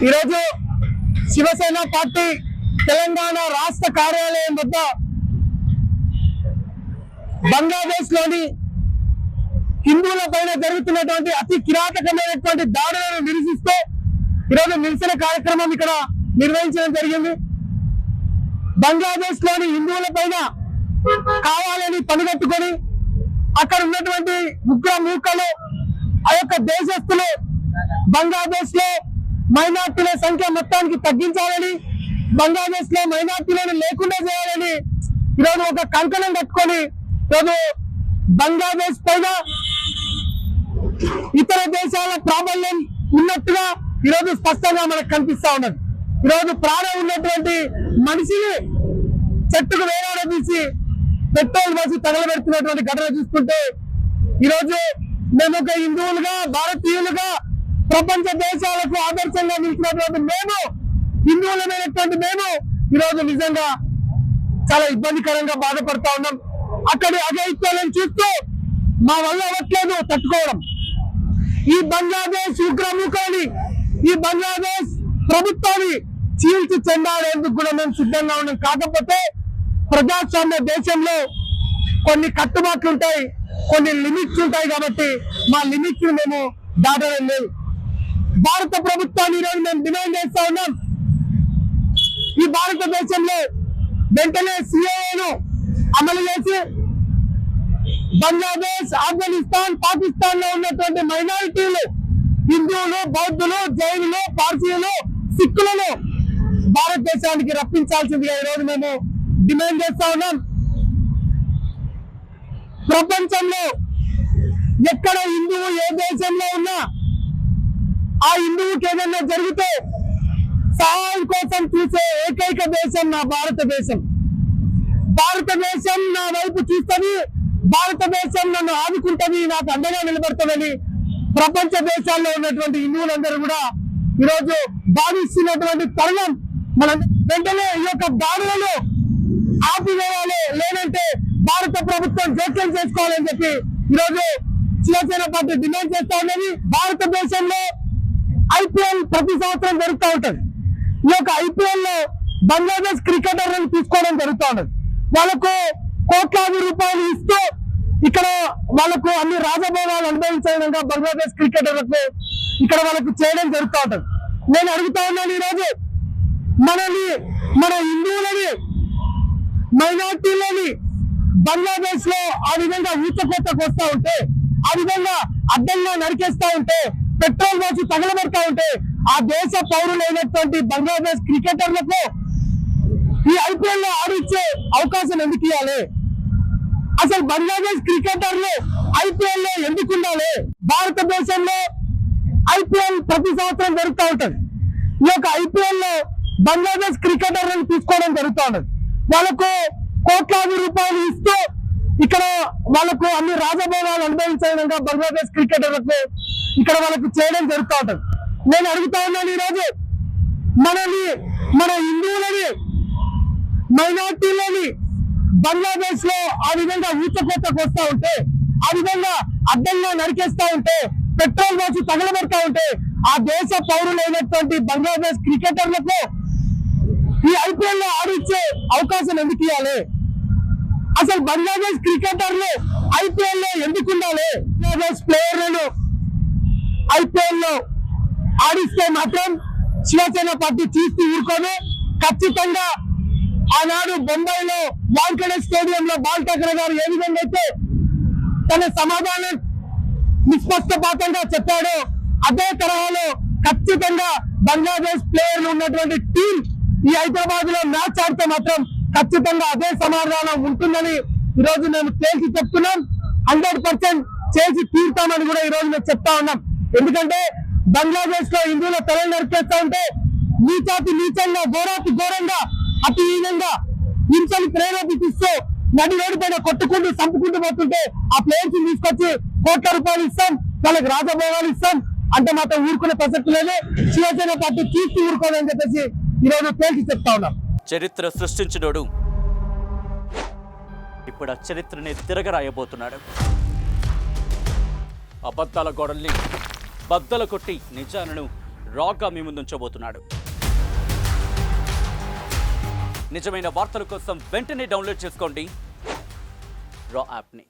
ఈరోజు శివసేన పార్టీ తెలంగాణ రాష్ట్ర కార్యాలయం వద్ద బంగ్లాదేశ్ లోని హిందువుల పైన జరుగుతున్నటువంటి అతి కిరాతకమైనటువంటి దాడులను నిరసిస్తూ ఈరోజు నిరసన కార్యక్రమం ఇక్కడ నిర్వహించడం జరిగింది. బంగ్లాదేశ్ లోని హిందువుల పైన కావాలని పనిగట్టుకొని అక్కడ ఉన్నటువంటి ఉగ్ర మూకలు ఆ యొక్క దేశస్తులు బంగ్లాదేశ్ లో మైనార్టీల సంఖ్య మొత్తానికి తగ్గించాలని, బంగ్లాదేశ్ లో మైనార్టీలను లేకుండా చేయాలని ఈరోజు ఒక కంకణం కట్టుకొని ఈరోజు బంగ్లాదేశ్ పైన ఇతర దేశాల ప్రాబల్యం ఉన్నట్టుగా ఈరోజు స్పష్టంగా మనకు కనిపిస్తా ఉన్నది. ఈరోజు ప్రాణం ఉన్నటువంటి మనిషిని చెట్టుకు వేలాడదీసి పెట్రోల్ పోసి తగలబెడుతున్నటువంటి ఘటన చూస్తుంటే ఈరోజు మేము ఒక హిందువులుగా, భారతీయులుగా ప్రపంచ దేశాలకు ఆదర్శంగా నిలిచినటువంటి మేము, హిందువులమైనటువంటి మేము ఈరోజు నిజంగా చాలా ఇబ్బందికరంగా బాధపడతా ఉన్నాం. అక్కడి అఘాయిత్యాలను చూస్తూ మా వల్ల అవ్వట్లేదు తట్టుకోవడం. ఈ బంగ్లాదేశ్ ఉగ్రముఖాన్ని, ఈ బంగ్లాదేశ్ ప్రభుత్వాన్ని చీల్చి చెండాడేందుకు కూడా మేము సిద్ధంగా ఉన్నాం. కాకపోతే ప్రజాస్వామ్య దేశంలో కొన్ని కట్టుబాట్లు ఉంటాయి, కొన్ని లిమిట్స్ ఉంటాయి. కాబట్టి మా లిమిట్స్ మేము దాటడం లేదు. భారత ప్రభుత్వాన్ని ఈరోజు మేము డిమాండ్ చేస్తా ఉన్నాం. ఈ భారతదేశంలో వెంటనే సిఏఏను అమలు చేసి బంగ్లాదేశ్, ఆఫ్ఘనిస్తాన్, పాకిస్తాన్ లో ఉన్నటువంటి మైనారిటీలు, హిందువులు, బౌద్ధులు, జైనులు, పార్సీలు, సిక్కులను భారతదేశానికి రప్పించాల్సిందిగా ఈరోజు మేము డిమాండ్ చేస్తా ఉన్నాం. ప్రపంచంలో ఎక్కడ హిందువు ఏ దేశంలో ఉన్నా ఆ హిందువుకి ఏదైనా జరిగితే సహాయం కోసం చూసే ఏకైక దేశం నా భారతదేశం. భారతదేశం నా వైపు చూస్తుంది, భారతదేశం నన్ను ఆదుకుంటుంది, నాకు అండగా నిలబడుతుందని ప్రపంచ దేశాల్లో ఉన్నటువంటి హిందువులందరూ కూడా ఈరోజు భావిస్తున్నటువంటి తరుణం. మనం వెంటనే ఈ యొక్క దాడులను ఆపివేయాలి, లేదంటే భారత ప్రభుత్వం జోక్యం చేసుకోవాలని చెప్పి ఈరోజు శివసేన పార్టీ డిమాండ్ చేస్తా ఉన్నది. భారతదేశంలో ఐపీఎల్ ప్రతి సంవత్సరం జరుగుతూ ఉంటది. ఈ యొక్క ఐపీఎల్ లో బంగ్లాదేశ్ క్రికెటర్లను తీసుకోవడం జరుగుతూ ఉన్నది. వాళ్ళకు కోట్లాది రూపాయలు ఇస్తూ ఇక్కడ వాళ్ళకు అన్ని రాజభోగాలు అనుభవించే విధంగా బంగ్లాదేశ్ క్రికెటర్లకు ఇక్కడ వాళ్ళకు చేయడం జరుగుతూ ఉంటది. నేను అడుగుతా ఉన్నాను, ఈరోజు మన హిందువులని, మైనార్టీలని బంగ్లాదేశ్ లో ఆ విధంగా ఊచకోతకు వస్తా ఉంటే, ఆ విధంగా అడ్డంగా నరికేస్తా ఉంటే, పెట్రోల్ పోసి తగలబెడతా ఉంటే ఆ దేశ పౌరులైనటువంటి బంగ్లాదేశ్ క్రికెటర్లకు ఈ ఐపీఎల్ లో ఆడిచ్చే అవకాశం ఎందుకు ఇవ్వాలి? అసలు బంగ్లాదేశ్ క్రికెటర్లు ఐపీఎల్ లో ఎందుకు ఉండాలి? భారతదేశంలో ఐపీఎల్ ప్రతి సంవత్సరం జరుగుతూ ఉంటది. ఈ యొక్క ఐపీఎల్ లో బంగ్లాదేశ్ క్రికెటర్లను తీసుకోవడం జరుగుతూ ఉన్నది. వాళ్ళకు కోట్లాది రూపాయలు ఇస్తూ ఇక్కడ వాళ్ళకు అన్ని రాజభోగాలు అనుభవించే విధంగా బంగ్లాదేశ్ క్రికెటర్లకు ఇక్కడ వాళ్ళకు చేయడం జరుగుతూ ఉంటది. నేను అడుగుతా ఉన్నాను, ఈరోజు మన హిందువులని, మైనార్టీలని బంగ్లాదేశ్ లో ఆ విధంగా ఊచకోతకు వస్తా ఉంటే, ఆ విధంగా అడ్డంగా నరికేస్తా ఉంటే, పెట్రోల్ పోసి తగలబెడతా ఉంటే ఆ దేశ పౌరులైనటువంటి బంగ్లాదేశ్ క్రికెటర్లకు ఈ ఐపీఎల్ లో ఆడిచ్చే అవకాశం ఎందుకు ఇవ్వాలి? అసలు బంగ్లాదేశ్ క్రికెటర్లు ఐపీఎల్ లో ఎందుకు ఉండాలి? బంగ్లాదేశ్ ప్లేయర్లను ఐపీఎల్ లో ఆడిస్తే మాత్రం శివసేన పార్టీ చూస్తూ ఊరుకోదు. ఖచ్చితంగా ఆనాడు బొంబాయిలో వాంఖేడే స్టేడియంలో బాల్ ఠాకరే గారు ఏ విధంగా అయితే తన సమాధానం నిష్పక్షపాతంగా చెప్పాడో, అదే తరహాలో ఖచ్చితంగా బంగ్లాదేశ్ ప్లేయర్లు ఉన్నటువంటి టీం ఈ హైదరాబాద్ లో మ్యాచ్ ఆడితే మాత్రం ఖచ్చితంగా అదే సమాధానం ఉంటుందని ఈరోజు మేము తేల్చి చెప్తున్నాం. 100% చేసి తీరుతామని కూడా ఈరోజు మేము చెప్తా ఉన్నాం. ఎందుకంటే బంగ్లాదేశ్ లో హిందువుల తలలు నరికేస్తా ఉంటే నీచాతి నీచంగా, ఘోరాతి ఘోరంగా, అతి హీనంగా హింసను ప్రేరేపిస్తూ నడి రోడ్డు పైన కొట్టుకుంటూ చంపుకుంటూ పోతుంటే ఆ ప్లేయర్స్ తీసుకొచ్చి కోట్ల రూపాయలు ఇస్తాం, వాళ్ళకి రాజభోగాలు ఇస్తాం అంటే మాత్రం ఊరుకునే ప్రసక్తి లేదు. శివసేన పార్టీ తీర్చి ఊరుకోదని చెప్పేసి ఈరోజు తేల్చి చెప్తా ఉన్నాం. చరిత్ర సృష్టించినోడు ఇప్పుడు ఆ చరిత్రని తిరగరాయబోతున్నాడు. అబద్ధాల గోడల్ని బద్దలు కొట్టి నిజాలను రాగా మీ ముందుంచబోతున్నాడు. నిజమైన వార్తల కోసం వెంటనే డౌన్లోడ్ చేసుకోండి రా యాప్ని.